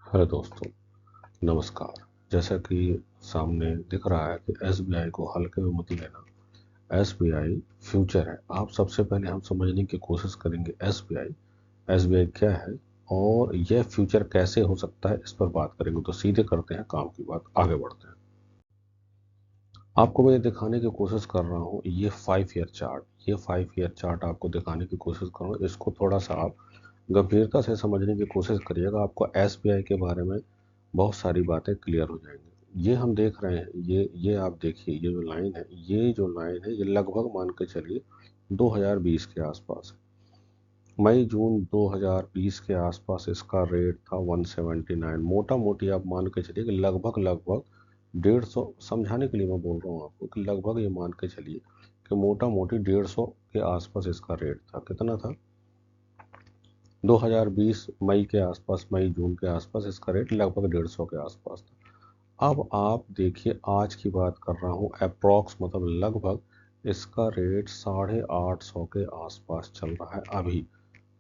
Hello दोस्तों, नमस्कार। जैसा कि सामने दिख रहा है कि एसबीआई को हल्के में मत लेना। एसबीआई फ्यूचर है। आप सबसे पहले हम समझने की कोशिश करेंगे एसबीआई एसबीआई क्या है और यह फ्यूचर कैसे हो सकता है, इस पर बात करेंगे। तो सीधे करते हैं काम की बात, आगे बढ़ते हैं। आपको मैं ये दिखाने की कोशिश कर रहा हूँ, ये 5 ईयर चार्ट आपको दिखाने की कोशिश कर रहा हूँ। इसको थोड़ा सा आप गंभीरता से समझने की कोशिश करिएगा, आपको एसबीआई के बारे में बहुत सारी बातें क्लियर हो जाएंगी। ये हम देख रहे हैं, ये आप देखिए, ये जो लाइन है, ये लगभग मान के चलिए 2020 के आसपास है। मई जून 2020 के आसपास इसका रेट था 179। मोटा मोटी आप मान के चलिए कि लगभग लगभग 150, समझाने के लिए मैं बोल रहा हूँ आपको कि लगभग ये मान के चलिए कि मोटा मोटी 150 के आसपास इसका रेट था। कितना था? 2020 मई के आसपास, मई जून के आसपास इसका रेट लगभग 150 के आसपास था। अब आप देखिए, आज की बात कर रहा हूँ, अप्रॉक्स मतलब लगभग इसका रेट 850 के आसपास चल रहा है अभी।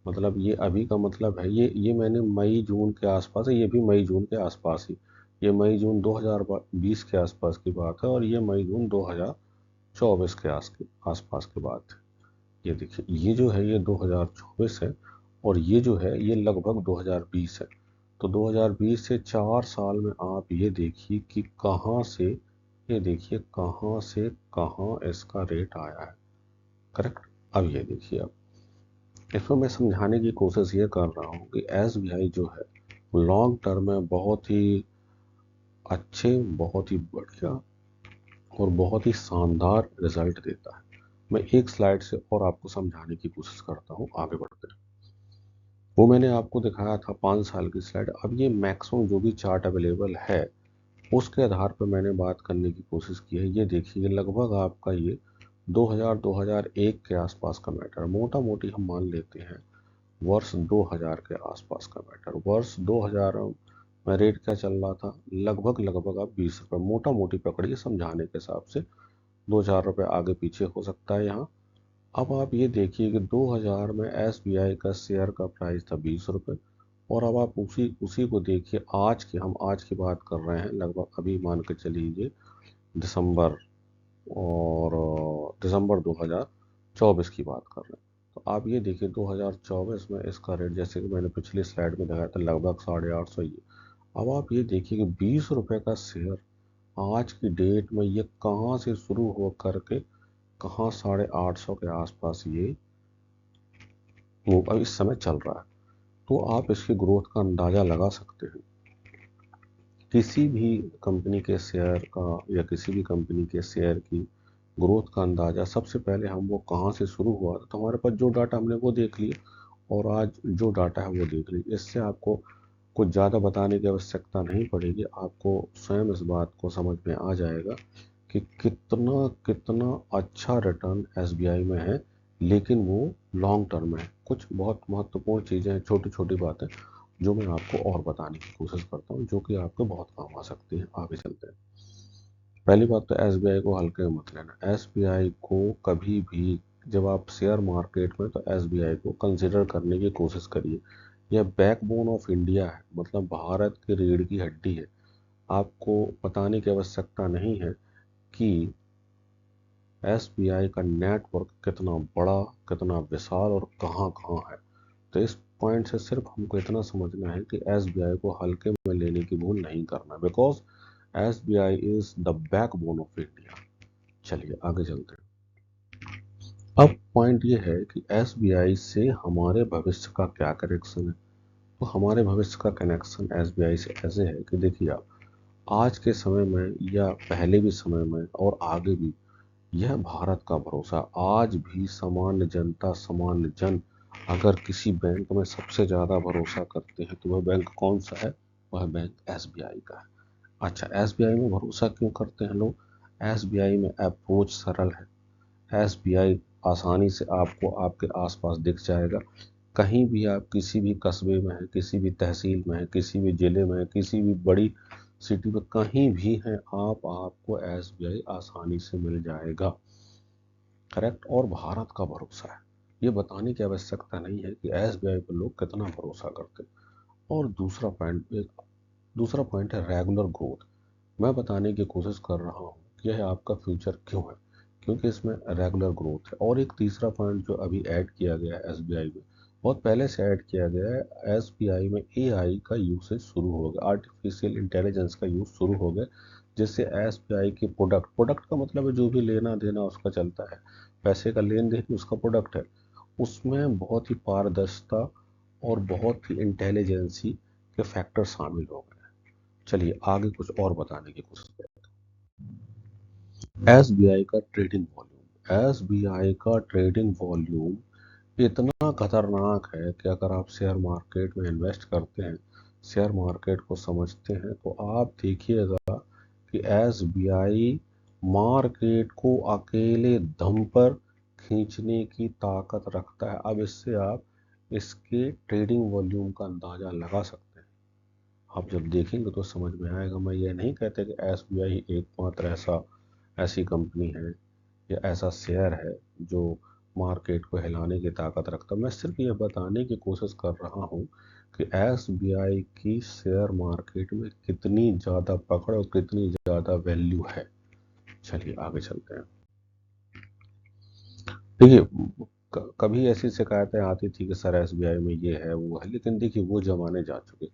मतलब ये अभी का मतलब है, ये मैंने मई जून के आसपास है, ये भी मई जून के आसपास ही। ये मई जून 2020 के आसपास की बात है और ये मई जून 2024 के आसपास की बात है। ये देखिए, ये जो है ये 2024 है और ये जो है ये लगभग 2020 है। तो 2020 से 4 साल में आप ये देखिए कि कहाँ से, ये देखिए कहाँ से कहाँ इसका रेट आया है। करेक्ट। अब ये देखिए, अब इसमें मैं समझाने की कोशिश ये कर रहा हूँ कि एसबीआई जो है लॉन्ग टर्म में बहुत ही अच्छे, बहुत ही बढ़िया और बहुत ही शानदार रिजल्ट देता है। मैं एक स्लाइड से और आपको समझाने की कोशिश करता हूँ, आगे बढ़ते हैं। वो मैंने आपको दिखाया था 5 साल की स्लाइड। अब ये मैक्सिमम जो भी चार्ट अवेलेबल है उसके आधार पर मैंने बात करने की कोशिश की है। ये देखिए, लगभग आपका ये 2000-2001 के आसपास का मैटर, मोटा मोटी हम मान लेते हैं वर्ष 2000 के आसपास का मैटर। वर्ष 2000 में रेट क्या चल रहा था? लगभग लगभग आप 20 रुपये मोटा मोटी पकड़िए, समझाने के हिसाब से 2-4 रुपये आगे पीछे हो सकता है यहाँ। अब आप ये देखिए कि 2000 में एसबीआई का शेयर का प्राइस था 20 रुपये। और अब आप उसी उसी को देखिए, हम आज की बात कर रहे हैं, लगभग अभी मान के चलिए दिसंबर, और दिसंबर 2024 की बात कर रहे हैं। तो आप ये देखिए 2024 में इसका रेट, जैसे कि मैंने पिछली स्लाइड में दिखाया था, लगभग 850 ही। अब आप ये देखिए कि 20 रुपये का शेयर आज की डेट में ये कहाँ से शुरू हो करके कहाँ 850 के आसपास ये मूव अब इस समय चल रहा है। तो आप इसकी ग्रोथ का अंदाज़ा लगा सकते हैं। किसी भी कंपनी के शेयर का या किसी भी कंपनी के शेयर की ग्रोथ का अंदाज़ा सबसे पहले हम वो कहाँ से शुरू हुआ, तो हमारे पास जो डाटा हमने वो देख लिया और आज जो डाटा है वो देख लीजिए। इससे आपको कुछ ज़्यादा बताने की आवश्यकता नहीं पड़ेगी, आपको स्वयं इस बात को समझ में आ जाएगा कि कितना कितना अच्छा रिटर्न एसबीआई में है। लेकिन वो लॉन्ग टर्म है। कुछ बहुत महत्वपूर्ण चीज़ें हैं, छोटी छोटी बातें जो मैं आपको और बताने की कोशिश करता हूँ, जो कि आपको बहुत काम आ सकती है। आगे चलते हैं। पहली बात तो एसबीआई को हल्के में मत लेना। एसबीआई को कभी भी, जब आप शेयर मार्केट में, तो एसबीआई को कंसिडर करने की कोशिश करिए। यह बैकबोन ऑफ इंडिया है, मतलब भारत की रीढ़ की हड्डी है। आपको बताने की आवश्यकता नहीं है कि एसबीआई का नेटवर्क कितना बड़ा, कितना विशाल और कहाँ कहाँ है। तो इस पॉइंट से सिर्फ हमको इतना समझना है कि एसबीआई को हल्के में लेने की भूल नहीं करना, because SBI is the backbone of India. चलिए आगे चलते हैं। अब पॉइंट ये है कि एसबीआई से हमारे भविष्य का क्या कनेक्शन है। तो हमारे भविष्य का कनेक्शन एसबीआई से ऐसे है कि देखिए, आप आज के समय में या पहले भी समय में और आगे भी यह भारत का भरोसा। आज भी सामान्य जनता, सामान्य जन अगर किसी बैंक में सबसे ज़्यादा भरोसा करते हैं तो वह बैंक कौन सा है? वह बैंक एसबीआई का है। अच्छा, एसबीआई में भरोसा क्यों करते हैं लोग? एसबीआई में अप्रोच सरल है। एसबीआई आसानी से आपको आपके आसपास दिख जाएगा। कहीं भी आप किसी भी कस्बे में हैं, किसी भी तहसील में हैं, किसी भी ज़िले में हैं, किसी भी बड़ी सिटी में कहीं भी हैं आप, आपको एसबीआई आसानी से मिल जाएगा। करेक्ट। और भारत का भरोसा है, ये बताने की आवश्यकता नहीं है कि एसबीआई पर लोग कितना भरोसा करते हैं। और दूसरा पॉइंट, दूसरा पॉइंट है रेगुलर ग्रोथ। मैं बताने की कोशिश कर रहा हूँ कि यह आपका फ्यूचर क्यों है, क्योंकि इसमें रेगुलर ग्रोथ है। और एक तीसरा पॉइंट जो अभी ऐड किया गया है एसबीआई में, बहुत पहले से ऐड किया गया है, एसबीआई में एआई का यूसेज शुरू हो गया, आर्टिफिशियल इंटेलिजेंस का यूज शुरू हो गया, जिससे एसबीआई की प्रोडक्ट का मतलब है जो भी लेना देना उसका चलता है, पैसे का लेन देन उसका प्रोडक्ट है, उसमें बहुत ही पारदर्शिता और बहुत ही इंटेलिजेंसी के फैक्टर शामिल हो गए। चलिए आगे कुछ और बताने की कोशिश करते हैं। एसबीआई का ट्रेडिंग वॉल्यूम, एसबीआई का ट्रेडिंग वॉल्यूम इतना खतरनाक है कि अगर आप शेयर मार्केट में इन्वेस्ट करते हैं, शेयर मार्केट को समझते हैं, तो आप देखिएगा कि एसबीआई मार्केट को अकेले दम पर खींचने की ताकत रखता है। अब इससे आप इसके ट्रेडिंग वॉल्यूम का अंदाजा लगा सकते हैं। आप जब देखेंगे तो समझ में आएगा। मैं ये नहीं कहता कि एसबीआई एकमात्र ऐसी कंपनी है या ऐसा शेयर है जो मार्केट को हिलाने की ताकत रखता। मैं सिर्फ ये बताने की कोशिश कर रहा हूँ कि एसबीआई की शेयर मार्केट में कितनी ज़्यादा पकड़ और कितनी ज़्यादा वैल्यू है। चलिए आगे चलते हैं। देखिए, कभी ऐसी शिकायतें आती थी कि सर एसबीआई में ये है वो है, लेकिन देखिए वो ज़माने जा चुके।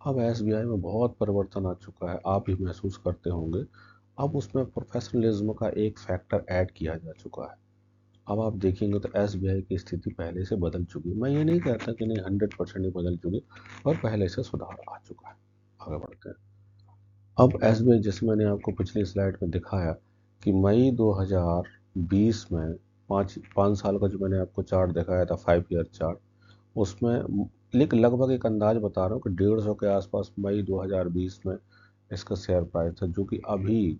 अब एसबीआई में बहुत परिवर्तन आ चुका है, आप भी महसूस करते होंगे। अब उसमें प्रोफेशनलिज्म का एक फैक्टर ऐड किया जा चुका है। अब आप देखेंगे तो एसबीआई की स्थिति पहले से बदल चुकी है। मैं ये नहीं कहता कि नहीं 100% ही बदल चुकी, और पहले से सुधार आ चुका है। आगे बढ़ते हैं। अब एसबीआई, जैसे मैंने आपको पिछली स्लाइड में दिखाया कि मई 2020 में पाँच साल का जो मैंने आपको चार्ट दिखाया था, 5 ईयर चार्ट, उसमें लेकिन लगभग एक अंदाज बता रहा हूँ कि 150 के आसपास मई 2020 में इसका शेयर प्राइस था, जो कि अभी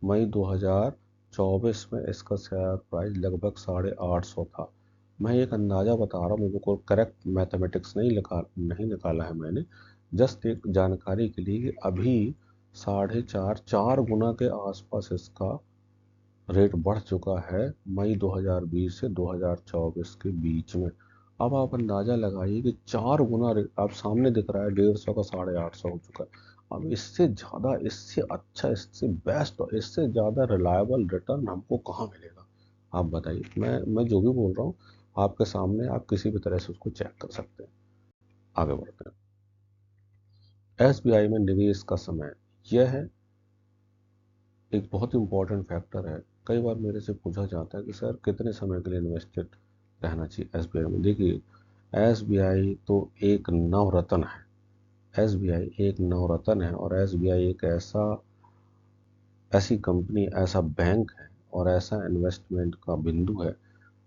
मई 2024 में इसका शेयर प्राइस लगभग 850 था। मैं एक अंदाज़ा बता रहा हूँ, मेरे को करेक्ट मैथमेटिक्स नहीं निकाला है मैंने, जस्ट एक जानकारी के लिए कि अभी 4.5 गुना के आसपास इसका रेट बढ़ चुका है मई 2020 से 2024 के बीच में। अब आप अंदाज़ा लगाइए कि 4 गुना आप सामने दिख रहा है, 150 का 850 हो चुका है। अब इससे ज़्यादा, इससे अच्छा, इससे बेस्ट और इससे ज़्यादा रिलायबल रिटर्न हमको कहाँ मिलेगा? आप बताइए। मैं जो भी बोल रहा हूँ आपके सामने, आप किसी भी तरह से उसको चेक कर सकते हैं। आगे बढ़ते हैं। एसबीआई में निवेश का समय, यह है एक बहुत इंपॉर्टेंट फैक्टर है। कई बार मेरे से पूछा जाता है कि सर कितने समय के लिए इन्वेस्टेड रहना चाहिए एसबीआई में। देखिए, एसबीआई तो एक नवरत्न है। एसबीआई एक नवरत्न है और एसबीआई एक ऐसी कंपनी, ऐसा बैंक है और ऐसा इन्वेस्टमेंट का बिंदु है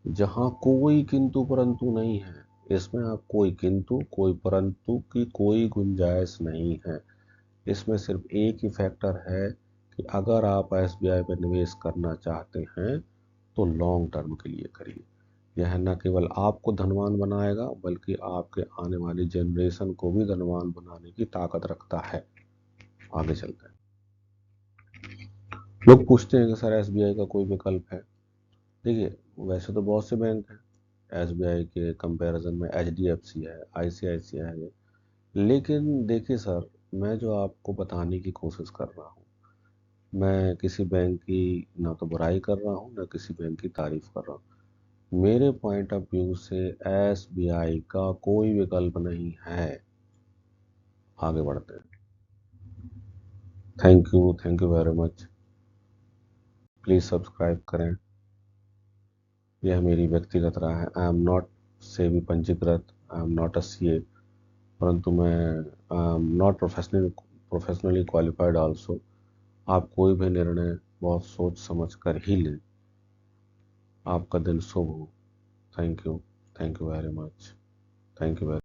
जहां कोई किंतु परंतु नहीं है। इसमें आप कोई किंतु कोई परंतु की कोई गुंजाइश नहीं है। इसमें सिर्फ एक ही फैक्टर है कि अगर आप एसबीआई में निवेश करना चाहते हैं तो लॉन्ग टर्म के लिए करिए। यह न केवल आपको धनवान बनाएगा बल्कि आपके आने वाली जनरेशन को भी धनवान बनाने की ताकत रखता है। आगे चलते हैं। लोग पूछते हैं कि सर एसबीआई का कोई विकल्प है? देखिए, वैसे तो बहुत से बैंक हैं। एसबीआई के कंपैरिजन में एचडीएफसी है, आईसीआईसीआई है, लेकिन देखिए सर, मैं जो आपको बताने की कोशिश कर रहा हूँ, मैं किसी बैंक की ना तो बुराई कर रहा हूँ ना किसी बैंक की तारीफ कर रहा हूँ। मेरे पॉइंट ऑफ व्यू से एसबीआई का कोई विकल्प नहीं है। आगे बढ़ते हैं। Thank you very much. Please subscribe करें। यह मेरी व्यक्तिगत राय है। आई एम नॉट सेबी पंजीकृत, I am not a CA, परंतु मैं I am not professionally qualified also. आप कोई भी निर्णय बहुत सोच समझ कर ही लें। आपका दिन शुभ हो। Thank you very much. Thank you very